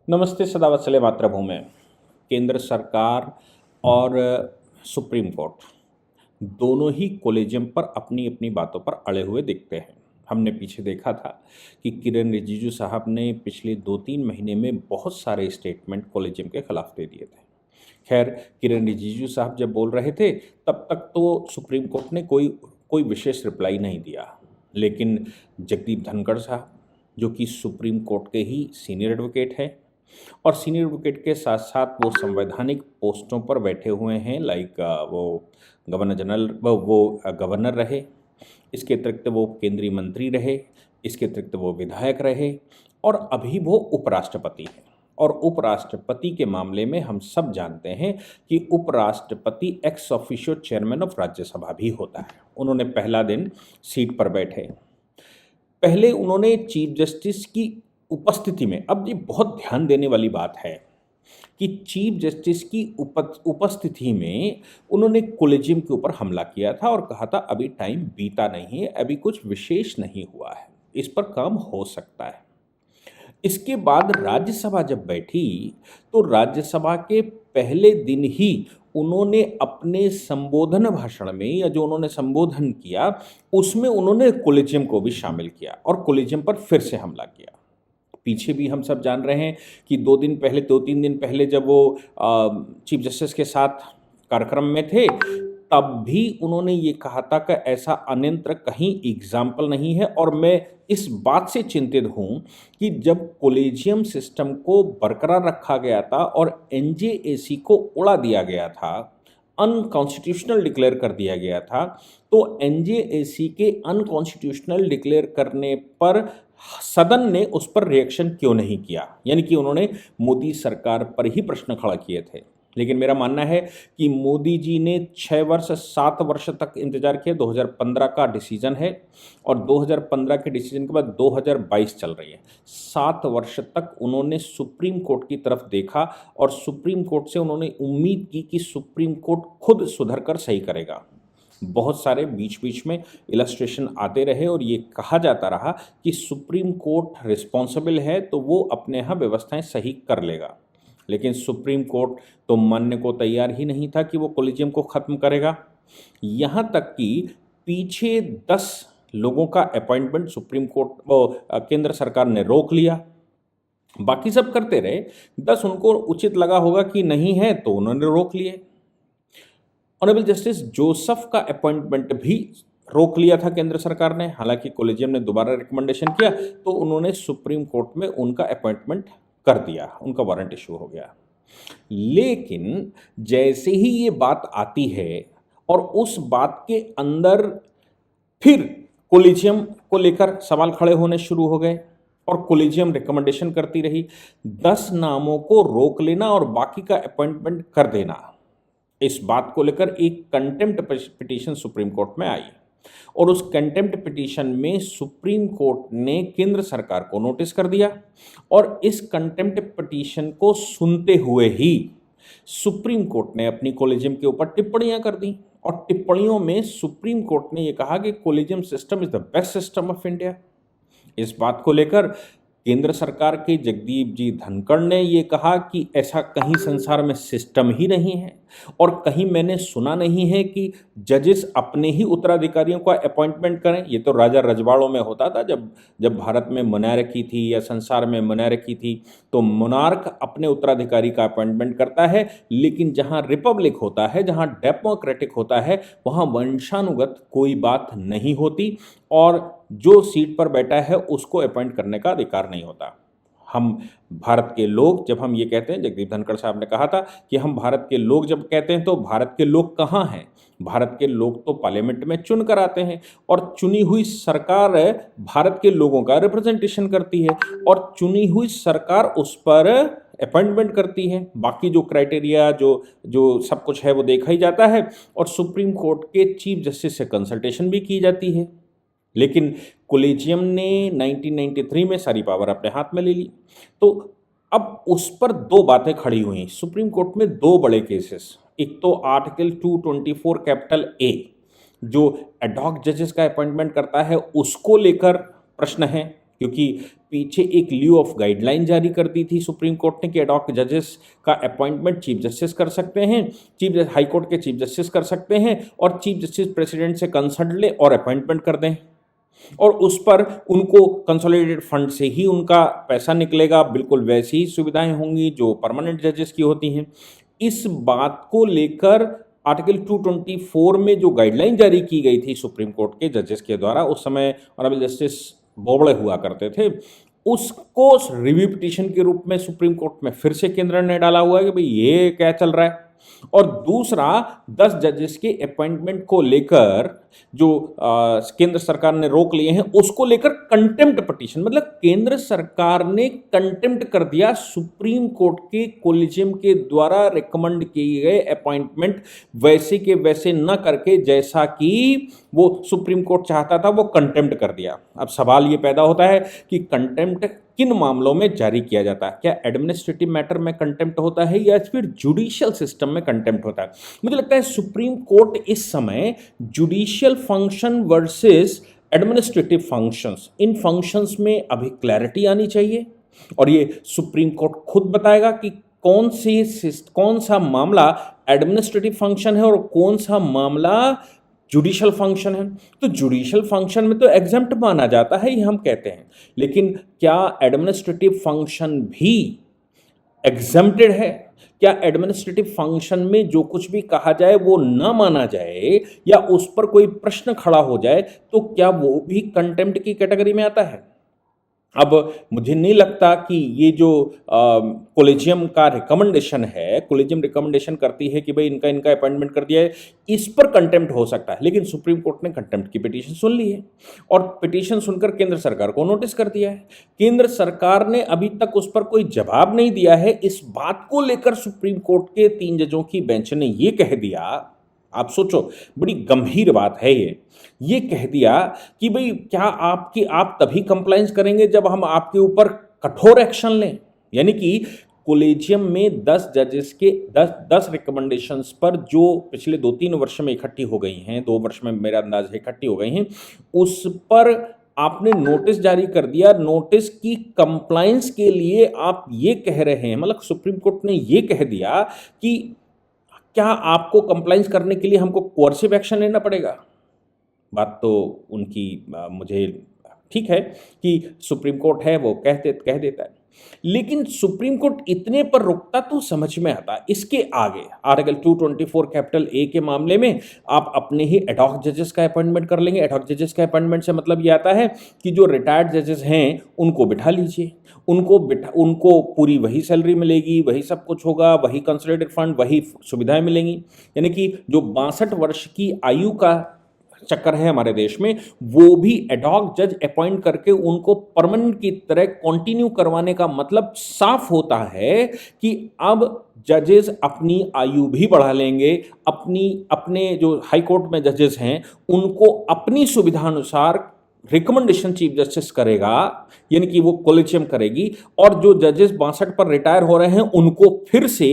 नमस्ते सदावत्सले मातृभूमि। केंद्र सरकार और सुप्रीम कोर्ट दोनों ही कोलेजियम पर अपनी अपनी बातों पर अड़े हुए दिखते हैं। हमने पीछे देखा था कि किरण रिजिजू साहब ने पिछले 2-3 महीने में बहुत सारे स्टेटमेंट कोलेजियम के खिलाफ दे दिए थे। खैर, किरण रिजिजू साहब जब बोल रहे थे तब तक तो सुप्रीम कोर्ट ने कोई कोई विशेष रिप्लाई नहीं दिया, लेकिन जगदीप धनखड़ साहब, जो कि सुप्रीम कोर्ट के ही सीनियर एडवोकेट हैं और सीनियर एडवोकेट के साथ साथ वो संवैधानिक पोस्टों पर बैठे हुए हैं, लाइक वो गवर्नर जनरल, वो गवर्नर रहे, इसके अतिरिक्त वो केंद्रीय मंत्री रहे, इसके अतिरिक्त वो विधायक रहे और अभी वो उपराष्ट्रपति हैं। और उपराष्ट्रपति के मामले में हम सब जानते हैं कि उपराष्ट्रपति ex officio chairman of Rajya Sabha भी होता है। उन्होंने पहला दिन सीट पर बैठे, पहले उन्होंने चीफ जस्टिस की उपस्थिति में, अब ये बहुत ध्यान देने वाली बात है कि चीफ जस्टिस की उपस्थिति में उन्होंने कोलेजियम के ऊपर हमला किया था और कहा था अभी टाइम बीता नहीं है, अभी कुछ विशेष नहीं हुआ है, इस पर काम हो सकता है। इसके बाद राज्यसभा जब बैठी तो राज्यसभा के पहले दिन ही उन्होंने अपने संबोधन भाषण में, या जो उन्होंने संबोधन किया उसमें उन्होंने कोलेजियम को भी शामिल किया और कोलेजियम पर फिर से हमला किया। पीछे भी हम सब जान रहे हैं कि 2-3 दिन पहले जब वो चीफ जस्टिस के साथ कार्यक्रम में थे तब भी उन्होंने ये कहा था कि ऐसा अन्यत्र कहीं एग्जाम्पल नहीं है। और मैं इस बात से चिंतित हूँ कि जब कोलेजियम सिस्टम को बरकरार रखा गया था और एनजेएसी को उड़ा दिया गया था, अनकॉन्स्टिट्यूशनल डिक्लेयर कर दिया गया था, तो एनजेएसी के अनकॉन्स्टिट्यूशनल डिक्लेयर करने पर सदन ने उस पर रिएक्शन क्यों नहीं किया, यानी कि उन्होंने मोदी सरकार पर ही प्रश्न खड़ा किए थे। लेकिन मेरा मानना है कि मोदी जी ने 7 वर्ष तक इंतजार किया। 2015 का डिसीजन है और 2015 के डिसीजन के बाद 2022 चल रही है। 7 वर्ष तक उन्होंने सुप्रीम कोर्ट की तरफ देखा और सुप्रीम कोर्ट से उन्होंने उम्मीद की कि सुप्रीम कोर्ट खुद सुधर कर सही करेगा। बहुत सारे बीच बीच में इलस्ट्रेशन आते रहे और ये कहा जाता रहा कि सुप्रीम कोर्ट रिस्पॉन्सिबल है तो वो अपने यहाँ व्यवस्थाएं सही कर लेगा, लेकिन सुप्रीम कोर्ट तो मानने को तैयार ही नहीं था कि वो कोलेजियम को ख़त्म करेगा। यहाँ तक कि पीछे 10 लोगों का अपॉइंटमेंट सुप्रीम कोर्ट केंद्र सरकार ने रोक लिया, बाकी सब करते रहे। 10 उनको उचित लगा होगा कि नहीं है तो उन्होंने रोक लिए। ऑनरेबल जस्टिस जोसेफ का अपॉइंटमेंट भी रोक लिया था केंद्र सरकार ने, हालांकि कोलेजियम ने दोबारा रिकमेंडेशन किया तो उन्होंने सुप्रीम कोर्ट में उनका अपॉइंटमेंट कर दिया, उनका वारंट इशू हो गया। लेकिन जैसे ही ये बात आती है और उस बात के अंदर फिर कोलेजियम को लेकर सवाल खड़े होने शुरू हो गए और कोलेजियम रिकमेंडेशन करती रही। 10 नामों को रोक लेना और बाकी का अपॉइंटमेंट कर देना, इस बात को लेकर एक कंटेम्प्ट पिटीशन सुप्रीम कोर्ट में आई और उस कंटेम्प्ट पिटीशन में सुप्रीम कोर्ट ने केंद्र सरकार को नोटिस कर दिया और इस कंटेम्प्ट पिटीशन को सुनते हुए ही सुप्रीम कोर्ट ने अपनी कोलेजियम के ऊपर टिप्पणियां कर दी और टिप्पणियों में सुप्रीम कोर्ट ने यह कहा कि collegium system is the best system of India. इस बात को लेकर केंद्र सरकार के जगदीप जी धनखड़ ने ये कहा कि ऐसा कहीं संसार में सिस्टम ही नहीं है और कहीं मैंने सुना नहीं है कि जजेस अपने ही उत्तराधिकारियों का अपॉइंटमेंट करें। ये तो राजा रजवाड़ों में होता था, जब भारत में मोनार्की थी या संसार में मोनार्की थी तो मोनार्क अपने उत्तराधिकारी का अपॉइंटमेंट करता है, लेकिन जहाँ रिपब्लिक होता है, जहाँ डेमोक्रेटिक होता है, वहाँ वंशानुगत कोई बात नहीं होती और जो सीट पर बैठा है उसको अपॉइंट करने का अधिकार नहीं होता। हम भारत के लोग, जब हम ये कहते हैं, जगदीप धनखड़ साहब ने कहा था कि हम भारत के लोग जब कहते हैं तो भारत के लोग कहाँ हैं? भारत के लोग तो पार्लियामेंट में चुन कर आते हैं और चुनी हुई सरकार भारत के लोगों का रिप्रेजेंटेशन करती है और चुनी हुई सरकार उस पर अपॉइंटमेंट करती है। बाकी जो क्राइटेरिया जो सब कुछ है वो देखा ही जाता है और सुप्रीम कोर्ट के चीफ जस्टिस से कंसल्टेशन भी की जाती है। लेकिन कोलेजियम ने 1993 में सारी पावर अपने हाथ में ले ली। तो अब उस पर 2 बातें खड़ी हुई सुप्रीम कोर्ट में, 2 बड़े केसेस। एक तो आर्टिकल 224 कैपिटल ए जो एडहॉक जजेस का अपॉइंटमेंट करता है, उसको लेकर प्रश्न है क्योंकि पीछे एक ल्यू ऑफ गाइडलाइन जारी कर दी थी सुप्रीम कोर्ट ने कि एडॉक जजेस का अपॉइंटमेंट चीफ जस्टिस कर सकते हैं, हाई कोर्ट के चीफ जस्टिस कर सकते हैं, और चीफ जस्टिस प्रेसिडेंट से कंसल्ट ले और अपॉइंटमेंट कर दें, और उस पर उनको कंसोलिडेटेड फंड से ही उनका पैसा निकलेगा, बिल्कुल वैसी ही सुविधाएं होंगी जो परमानेंट जजेस की होती हैं। इस बात को लेकर आर्टिकल 224 में जो गाइडलाइन जारी की गई थी सुप्रीम कोर्ट के जजेस के द्वारा, उस समय ऑनरेबल जस्टिस बोबड़े हुआ करते थे, उसको रिव्यू पिटीशन के रूप में सुप्रीम कोर्ट में फिर से केंद्र ने डाला हुआ है कि भाई ये क्या चल रहा है। और दूसरा, 10 जजेस के अपॉइंटमेंट को लेकर जो केंद्र सरकार ने रोक लिए हैं, उसको लेकर कंटेम्प्ट पिटीशन, मतलब केंद्र सरकार ने कंटेम्प्ट कर दिया सुप्रीम कोर्ट के कोलिजियम के द्वारा रिकमेंड किए गए अपॉइंटमेंट वैसे के वैसे न करके जैसा कि वो सुप्रीम कोर्ट चाहता था, वो कंटेम्प्ट कर दिया। अब सवाल ये पैदा होता है कि कंटेम्प्ट किन मामलों में जारी किया जाता है? क्या एडमिनिस्ट्रेटिव मैटर में कंटेम्प्ट होता है या फिर जुडिशियल सिस्टम में कंटेम्प्ट होता है? मुझे लगता है सुप्रीम कोर्ट इस समय judicial function versus administrative functions, इन फंक्शंस में अभी क्लैरिटी आनी चाहिए, और ये सुप्रीम कोर्ट खुद बताएगा कि कौन सा मामला एडमिनिस्ट्रेटिव फंक्शन है और कौन सा मामला जुडिशियल फंक्शन है। तो जुडिशियल फंक्शन में तो एग्जेम्प्ट माना जाता है, ये हम कहते हैं, लेकिन क्या एडमिनिस्ट्रेटिव फंक्शन भी एग्जेम्प्टेड है? क्या एडमिनिस्ट्रेटिव फंक्शन में जो कुछ भी कहा जाए वो ना माना जाए या उस पर कोई प्रश्न खड़ा हो जाए तो क्या वो भी कंटेम्प्ट की कैटेगरी में आता है? अब मुझे नहीं लगता कि ये जो कोलेजियम का रिकमेंडेशन है, कोलेजियम रिकमेंडेशन करती है कि भाई इनका अपॉइंटमेंट कर दिया है, इस पर कंटेम्प्ट हो सकता है, लेकिन सुप्रीम कोर्ट ने कंटेम्प्ट की पिटीशन सुन ली है और पिटीशन सुनकर केंद्र सरकार को नोटिस कर दिया है। केंद्र सरकार ने अभी तक उस पर कोई जवाब नहीं दिया है। इस बात को लेकर सुप्रीम कोर्ट के 3 जजों की बेंच ने ये कह दिया, आप सोचो, बड़ी गंभीर बात है ये कह दिया कि भाई क्या आप तभी कंप्लायंस करेंगे जब हम आपके ऊपर कठोर एक्शन लें। यानी कि कोलेजियम में 10 जजेस के 10 रिकमेंडेशंस पर जो पिछले 2-3 वर्ष में इकट्ठी हो गई हैं, 2 वर्ष में मेरा अंदाज है इकट्ठी हो गई हैं, उस पर आपने नोटिस जारी कर दिया। नोटिस की कंप्लायंस के लिए आप ये कह रहे हैं, मतलब सुप्रीम कोर्ट ने ये कह दिया कि क्या आपको कंप्लायंस करने के लिए हमको कोर्सिव एक्शन लेना पड़ेगा? बात तो उनकी मुझे ठीक है कि सुप्रीम कोर्ट है, वो कह देता है, लेकिन सुप्रीम कोर्ट इतने पर रुकता तो समझ में आता। इसके आगे आर्टिकल 224 कैपिटल ए के मामले में आप अपने ही एडॉक जजेस का अपॉइंटमेंट कर लेंगे। एडॉक जजेस का अपॉइंटमेंट से मतलब ये आता है कि जो रिटायर्ड जजेस हैं उनको बिठा लीजिए, उनको पूरी वही सैलरी मिलेगी, वही सब कुछ होगा, वही कंसोलिडेटेड फंड, वही सुविधाएं मिलेंगी। यानी कि जो 62 वर्ष की आयु का चक्कर है हमारे देश में, वो भी एडॉक जज अपॉइंट करके उनको परमानेंट की तरह कंटिन्यू करवाने का मतलब साफ होता है कि अब जजेस अपनी आयु भी बढ़ा लेंगे, अपने जो हाई कोर्ट में जजेस हैं उनको अपनी सुविधानुसार रिकमेंडेशन चीफ जस्टिस करेगा, यानी कि वो कोलेजियम करेगी, और जो जजेस 62 पर रिटायर हो रहे हैं उनको फिर से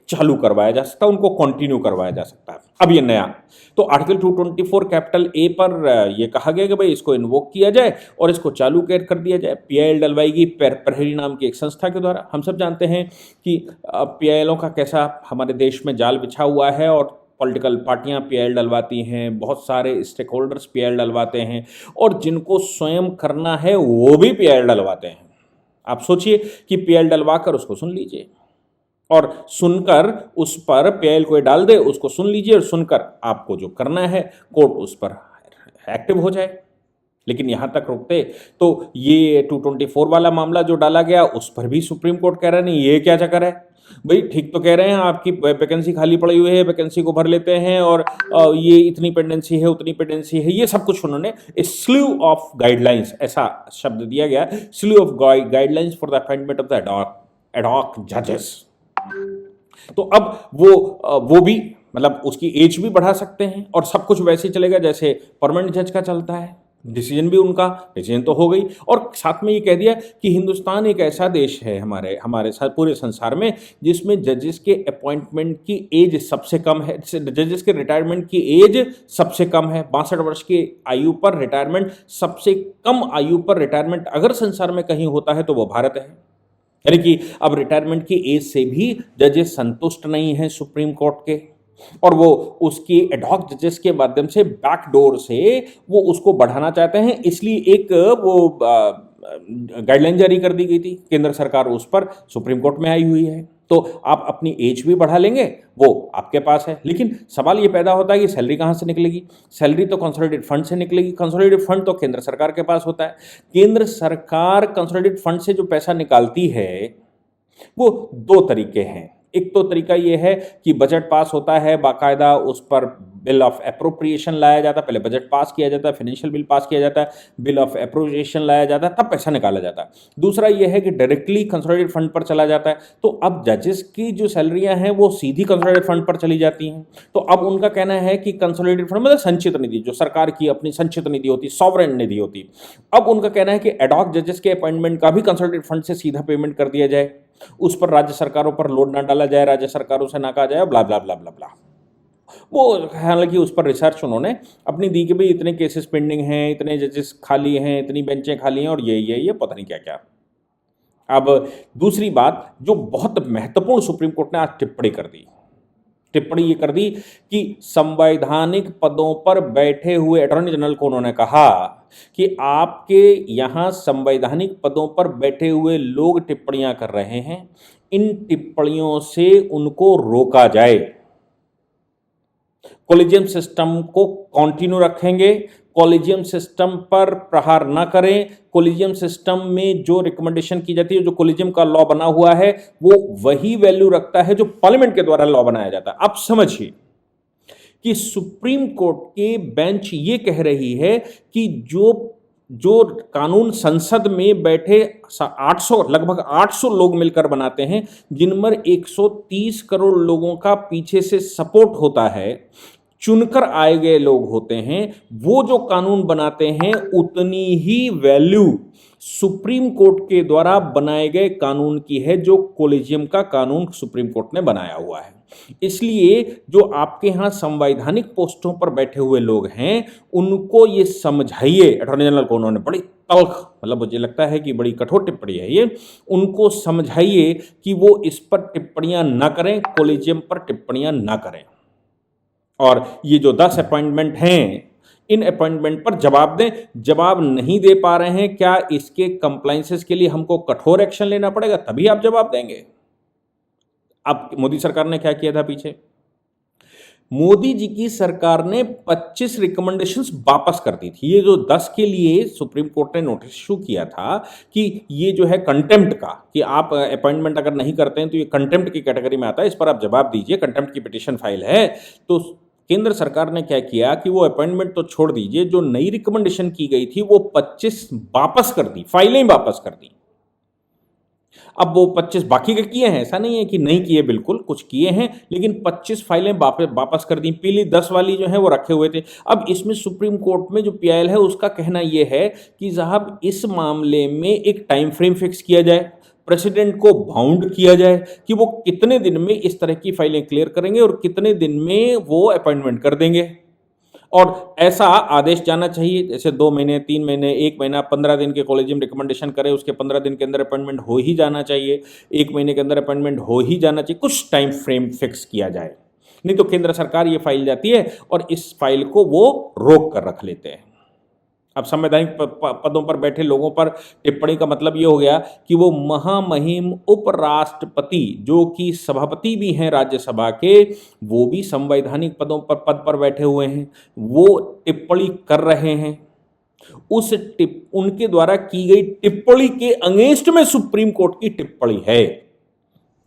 चालू करवाया जा सकता है, उनको कंटिन्यू करवाया जा सकता है। अब ये नया तो आर्टिकल 224 कैपिटल ए पर ये कहा गया कि भाई इसको इन्वोक किया जाए और इसको चालू कर दिया जाए। पीआईएल डलवाएगी प्रहरी नाम की एक संस्था के द्वारा। हम सब जानते हैं कि पीआईएलों का कैसा हमारे देश में जाल बिछा हुआ है, और पॉलिटिकल पार्टियां पीआईएल डलवाती हैं, बहुत सारे स्टेक होल्डर्स पीआईएल डलवाते हैं, और जिनको स्वयं करना है वो भी पीआईएल डलवाते हैं। आप सोचिए कि पीआईएल डलवा कर उसको सुन लीजिए, और सुनकर उस पर पीआईएल को डाल दे, उसको सुन लीजिए, और सुनकर आपको जो करना है कोर्ट उस पर एक्टिव हो जाए। लेकिन यहाँ तक रुकते तो ये 224 वाला मामला जो डाला गया उस पर भी सुप्रीम कोर्ट कह रहा है नहीं, ये क्या चक्कर है भाई, ठीक तो कह रहे हैं आपकी वैकेंसी खाली पड़ी हुई है, वैकेंसी को भर लेते हैं, और ये इतनी पेंडेंसी है, उतनी पेंडेंसी है, ये सब कुछ उन्होंने स्लीव ऑफ गाइडलाइंस, ऐसा शब्द दिया गया, sleeve of guidelines for the appointment of the ad hoc जजेस। तो अब वो भी मतलब उसकी एज भी बढ़ा सकते हैं और सब कुछ वैसे ही चलेगा जैसे परमानेंट जज का चलता है। डिसीजन भी उनका, डिसीजन तो हो गई। और साथ में ये कह दिया कि हिंदुस्तान एक ऐसा देश है हमारे हमारे साथ पूरे संसार में जिसमें जजेस के अपॉइंटमेंट की एज सबसे कम है, जजेस के रिटायरमेंट की एज सबसे कम है। 62 वर्ष की आयु पर रिटायरमेंट, सबसे कम आयु पर रिटायरमेंट अगर संसार में कहीं होता है तो वो भारत है। यानी कि अब रिटायरमेंट की एज से भी जजेस संतुष्ट नहीं हैं सुप्रीम कोर्ट के, और वो उसकी एडहॉक जजेस के माध्यम से बैकडोर से वो उसको बढ़ाना चाहते हैं। इसलिए एक वो गाइडलाइन जारी कर दी गई थी केंद्र सरकार, उस पर सुप्रीम कोर्ट में आई हुई है। तो आप अपनी एज भी बढ़ा लेंगे, वो आपके पास है। लेकिन सवाल ये पैदा होता है कि सैलरी कहाँ से निकलेगी? सैलरी तो कंसोलिडेटेड फंड से निकलेगी। कंसोलिडेटेड फंड तो केंद्र सरकार के पास होता है। केंद्र सरकार कंसोलिडेटेड फंड से जो पैसा निकालती है वो दो तरीके हैं। एक तो तरीका ये है कि बजट पास होता है, बाकायदा उस पर बिल ऑफ अप्रोप्रिएशन लाया जाता है, पहले बजट पास किया जाता है, फाइनेंशियल बिल पास किया जाता है, बिल ऑफ अप्रोप्रिएशन लाया जाता है, तब पैसा निकाला जाता है। दूसरा ये है कि डायरेक्टली कंसोलिडेटेड फंड पर चला जाता है। तो अब जजेस की जो सैलरियां हैं वो सीधी कंसोलिडेटेड फंड पर चली जाती हैं। तो अब उनका कहना है कि कंसोलिडेटेड फंड मतलब संचित निधि, जो सरकार की अपनी संचित निधि होती, सॉवरेन निधि होती, अब उनका कहना है कि एडहॉक जजेस के अपॉइंटमेंट का भी कंसोलिडेटेड फंड से सीधा पेमेंट कर दिया जाए, उस पर राज्य सरकारों पर लोड ना डाला जाए, राज्य सरकारों से ना कहा जाए, ब्ला ब्ला ब्ला ब्ला ब्ला। वो हालांकि उस पर रिसर्च उन्होंने अपनी दी कि भाई इतने केसेस पेंडिंग हैं, इतने जजेस खाली हैं, इतनी बेंचें खाली हैं, और ये पता नहीं क्या क्या। अब दूसरी बात जो बहुत महत्वपूर्ण सुप्रीम कोर्ट ने आज टिप्पणी कर दी, टिप्पणी ये कर दी कि संवैधानिक पदों पर बैठे हुए अटॉर्नी जनरल को उन्होंने कहा कि आपके यहाँ संवैधानिक पदों पर बैठे हुए लोग टिप्पणियां कर रहे हैं, इन टिप्पणियों से उनको रोका जाए। कॉलेजियम सिस्टम को कंटिन्यू रखेंगे, कॉलेजियम सिस्टम पर प्रहार ना करें। कॉलेजियम सिस्टम में जो रिकमेंडेशन की जाती है, जो कॉलेजियम का लॉ बना हुआ है, वो वही वैल्यू रखता है जो पार्लियामेंट के द्वारा लॉ बनाया जाता है। आप समझिए कि सुप्रीम कोर्ट के बेंच ये कह रही है कि जो कानून संसद में बैठे 800 लगभग 800 लोग मिलकर बनाते हैं, जिनमें 130 करोड़ लोगों का पीछे से सपोर्ट होता है, चुनकर आए गए लोग होते हैं, वो जो कानून बनाते हैं उतनी ही वैल्यू सुप्रीम कोर्ट के द्वारा बनाए गए कानून की है, जो कॉलेजियम का कानून सुप्रीम कोर्ट ने बनाया हुआ है। इसलिए जो आपके यहाँ संवैधानिक पोस्टों पर बैठे हुए लोग हैं, उनको ये समझाइए, अटॉर्नी जनरल को उन्होंने बड़ी तल्ख, मतलब मुझे लगता है कि बड़ी कठोर टिप्पणी है ये, उनको समझाइए कि वो इस पर टिप्पणियां ना करें, कॉलेजियम पर टिप्पणियां ना करें। और ये जो 10 अपॉइंटमेंट हैं, इन अपॉइंटमेंट पर जवाब दें। जवाब नहीं दे पा रहे हैं, क्या इसके कंप्लायंसेस के लिए हमको कठोर एक्शन लेना पड़ेगा, तभी आप जवाब देंगे। अब मोदी सरकार ने क्या किया था पीछे? मोदी जी की सरकार ने 25 रिकमेंडेशंस वापस कर दी थी। ये जो 10 के लिए सुप्रीम कोर्ट ने नोटिस इशू किया था कि ये जो है कंटेम्प्ट का, कि आप अपॉइंटमेंट अगर नहीं करते हैं तो ये कंटेम्प्ट की कैटेगरी में आता है, इस पर आप जवाब दीजिए, कंटेम्प्ट की पिटीशन फाइल है। तो केंद्र सरकार ने क्या किया कि वो अपॉइंटमेंट तो छोड़ दीजिए, जो नई रिकमेंडेशन की गई थी वो 25 वापस कर दी, फाइलें वापस कर दी। अब वो 25 बाकी के किए हैं, ऐसा नहीं है कि नहीं किए, बिल्कुल कुछ किए हैं, लेकिन 25 फाइलें वापस कर दी। पीली 10 वाली जो है वो रखे हुए थे। अब इसमें सुप्रीम कोर्ट में जो पीआईएल है उसका कहना यह है कि साहब इस मामले में एक टाइम फ्रेम फिक्स किया जाए, प्रेसिडेंट को बाउंड किया जाए कि वो कितने दिन में इस तरह की फाइलें क्लियर करेंगे और कितने दिन में वो अपॉइंटमेंट कर देंगे। और ऐसा आदेश जाना चाहिए, जैसे 2 महीने, 3 महीने, 1 महीना, 15 दिन के कॉलेजियम रिकमेंडेशन करे, उसके 15 दिन के अंदर अपॉइंटमेंट हो ही जाना चाहिए, 1 महीने के अंदर अपॉइंटमेंट हो ही जाना चाहिए, कुछ टाइम फ्रेम फिक्स किया जाए। नहीं तो केंद्र सरकार ये फाइल जाती है और इस फाइल को वो रोक कर रख लेते हैं। अब संवैधानिक पदों पर बैठे लोगों पर टिप्पणी का मतलब ये हो गया कि वो महामहिम उपराष्ट्रपति, जो कि सभापति भी हैं राज्यसभा के, वो भी संवैधानिक पदों पर पद पर बैठे हुए हैं, वो टिप्पणी कर रहे हैं। उनके द्वारा की गई टिप्पणी के अगेंस्ट में सुप्रीम कोर्ट की टिप्पणी है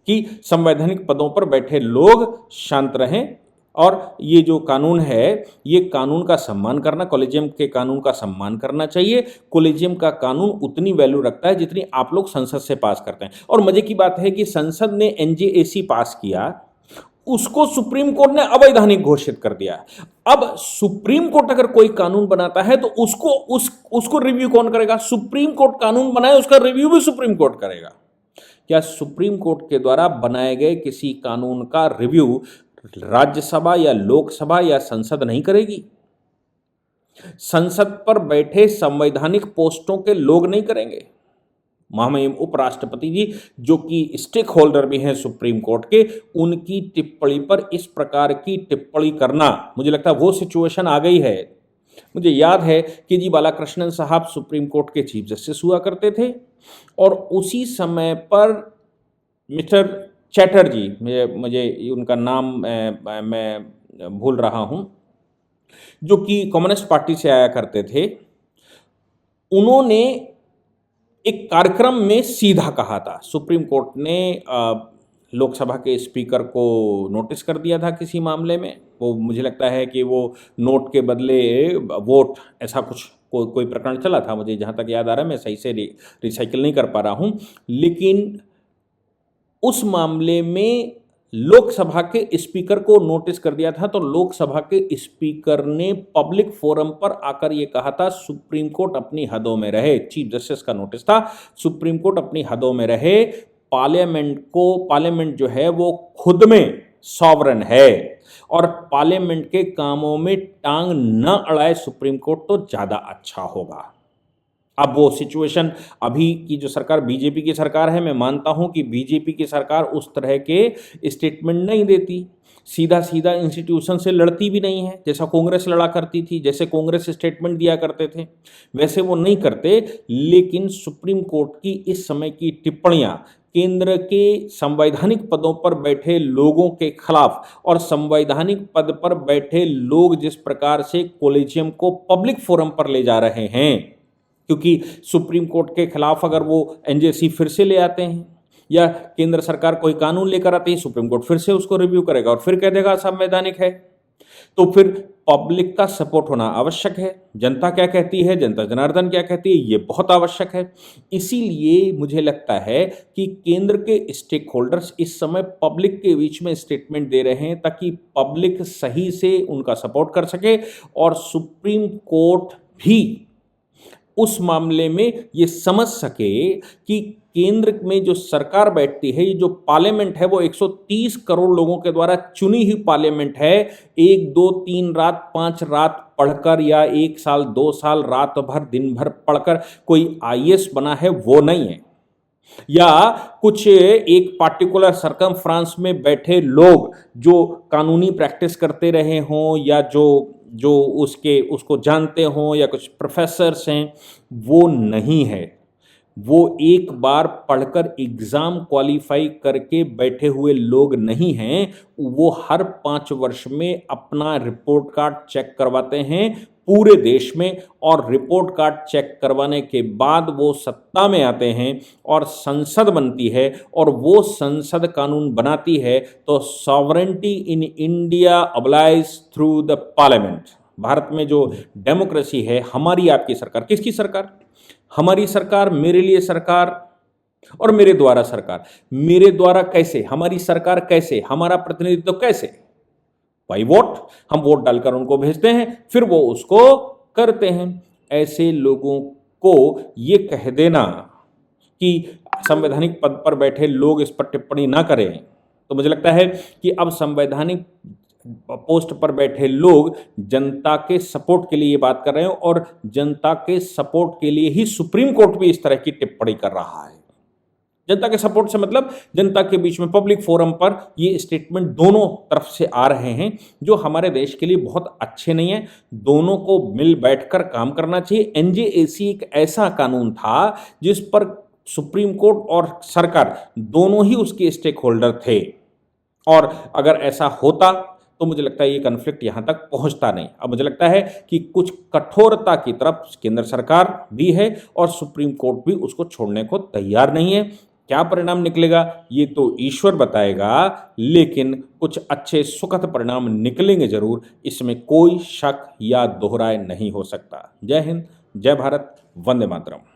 कि संवैधानिक पदों पर बैठे लोग शांत रहें, और ये जो कानून है, ये कानून का सम्मान करना, कॉलेजियम के कानून का सम्मान करना चाहिए। कॉलेजियम का कानून उतनी वैल्यू रखता है जितनी आप लोग संसद से पास करते हैं। और मजे की बात है कि संसद ने एनजेएसी पास किया, उसको सुप्रीम कोर्ट ने अवैधानिक घोषित कर दिया। अब सुप्रीम कोर्ट अगर कोई कानून बनाता है तो उसको रिव्यू कौन करेगा? सुप्रीम कोर्ट कानून बनाए, उसका रिव्यू भी सुप्रीम कोर्ट करेगा। क्या सुप्रीम कोर्ट के द्वारा बनाए गए किसी कानून का रिव्यू राज्यसभा या लोकसभा या संसद नहीं करेगी? संसद पर बैठे संवैधानिक पोस्टों के लोग नहीं करेंगे? महामहिम उपराष्ट्रपति जी, जो कि स्टेक होल्डर भी हैं सुप्रीम कोर्ट के, उनकी टिप्पणी पर इस प्रकार की टिप्पणी करना, मुझे लगता है वो सिचुएशन आ गई है। मुझे याद है कि जी बालाकृष्णन साहब सुप्रीम कोर्ट के चीफ जस्टिस हुआ करते थे और उसी समय पर मिस्टर चैटर्जी, मुझे उनका नाम मैं भूल रहा हूं, जो कि कम्युनिस्ट पार्टी से आया करते थे, उन्होंने एक कार्यक्रम में सीधा कहा था, सुप्रीम कोर्ट ने लोकसभा के स्पीकर को नोटिस कर दिया था किसी मामले में, वो मुझे लगता है कि वो नोट के बदले वोट, ऐसा कुछ कोई प्रकरण चला था, मुझे जहाँ तक याद आ रहा है, मैं सही से रिसाइकिल नहीं कर पा रहा हूँ, लेकिन उस मामले में लोकसभा के स्पीकर को नोटिस कर दिया था। तो लोकसभा के स्पीकर ने पब्लिक फोरम पर आकर ये कहा था सुप्रीम कोर्ट अपनी हदों में रहे। चीफ जस्टिस का नोटिस था, सुप्रीम कोर्ट अपनी हदों में रहे, पार्लियामेंट जो है वो खुद में सॉवरन है और पार्लियामेंट के कामों में टांग न अड़ाए सुप्रीम कोर्ट तो ज़्यादा अच्छा होगा। अब वो सिचुएशन अभी की जो सरकार बीजेपी की सरकार है, मैं मानता हूं कि बीजेपी की सरकार उस तरह के स्टेटमेंट नहीं देती, सीधा सीधा इंस्टीट्यूशन से लड़ती भी नहीं है, जैसा कांग्रेस लड़ा करती थी, जैसे कांग्रेस स्टेटमेंट दिया करते थे वैसे वो नहीं करते। लेकिन सुप्रीम कोर्ट की इस समय की टिप्पणियां केंद्र के संवैधानिक पदों पर बैठे लोगों के खिलाफ और संवैधानिक पद पर बैठे लोग जिस प्रकार से कोलिजियम को पब्लिक फोरम पर ले जा रहे हैं, क्योंकि सुप्रीम कोर्ट के खिलाफ अगर वो एनजेसी फिर से ले आते हैं या केंद्र सरकार कोई कानून लेकर आती है, सुप्रीम कोर्ट फिर से उसको रिव्यू करेगा और फिर कह देगा संवैधानिक है, तो फिर पब्लिक का सपोर्ट होना आवश्यक है। जनता क्या कहती है, जनता जनार्दन क्या कहती है, ये बहुत आवश्यक है। इसीलिए मुझे लगता है कि केंद्र के स्टेक होल्डर्स इस समय पब्लिक के बीच में स्टेटमेंट दे रहे हैं ताकि पब्लिक सही से उनका सपोर्ट कर सके और सुप्रीम कोर्ट भी उस मामले में ये समझ सके कि केंद्र में जो सरकार बैठती है, ये जो पार्लियामेंट है वो 130 करोड़ लोगों के द्वारा चुनी हुई पार्लियामेंट है। 1 2 3 रात 5 रात पढ़कर या 1 साल 2 साल रात भर दिन भर पढ़कर कोई आईएएस बना है वो नहीं है, या कुछ एक पार्टिकुलर सरकमफ्रांस में बैठे लोग जो कानूनी प्रैक्टिस करते रहे हों या जो उसको जानते हों या कुछ प्रोफेसर्स हैं, वो नहीं है। वो एक बार पढ़कर एग्ज़ाम क्वालिफाई करके बैठे हुए लोग नहीं हैं। वो हर 5 वर्ष में अपना रिपोर्ट कार्ड चेक करवाते हैं पूरे देश में और रिपोर्ट कार्ड चेक करवाने के बाद वो सत्ता में आते हैं और संसद बनती है और वो संसद कानून बनाती है। तो sovereignty in India applies through the parliament. Bharat में जो डेमोक्रेसी है, हमारी आपकी सरकार, किसकी सरकार? हमारी सरकार, मेरे लिए सरकार और मेरे द्वारा सरकार। मेरे द्वारा कैसे? हमारी सरकार कैसे? हमारा प्रतिनिधित्व कैसे? भाई वोट, हम वोट डालकर उनको भेजते हैं, फिर वो उसको करते हैं। ऐसे लोगों को ये कह देना कि संवैधानिक पद पर बैठे लोग इस पर टिप्पणी ना करें, तो मुझे लगता है कि अब संवैधानिक पोस्ट पर बैठे लोग जनता के सपोर्ट के लिए ये बात कर रहे हैं और जनता के सपोर्ट के लिए ही सुप्रीम कोर्ट भी इस तरह की टिप्पणी कर रहा है। जनता के सपोर्ट से मतलब जनता के बीच में पब्लिक फोरम पर ये स्टेटमेंट दोनों तरफ से आ रहे हैं जो हमारे देश के लिए बहुत अच्छे नहीं है। दोनों को मिल बैठकर काम करना चाहिए। एनजेएसी एक ऐसा कानून था जिस पर सुप्रीम कोर्ट और सरकार दोनों ही उसके स्टेक होल्डर थे और अगर ऐसा होता तो मुझे लगता है ये कन्फ्लिक्ट यहाँ तक पहुँचता नहीं। अब मुझे लगता है कि कुछ कठोरता की तरफ केंद्र सरकार भी है और सुप्रीम कोर्ट भी उसको छोड़ने को तैयार नहीं है। क्या परिणाम निकलेगा ये तो ईश्वर बताएगा, लेकिन कुछ अच्छे सुखद परिणाम निकलेंगे जरूर, इसमें कोई शक या दोहराए नहीं हो सकता। जय हिंद, जय भारत, वंदे मातरम।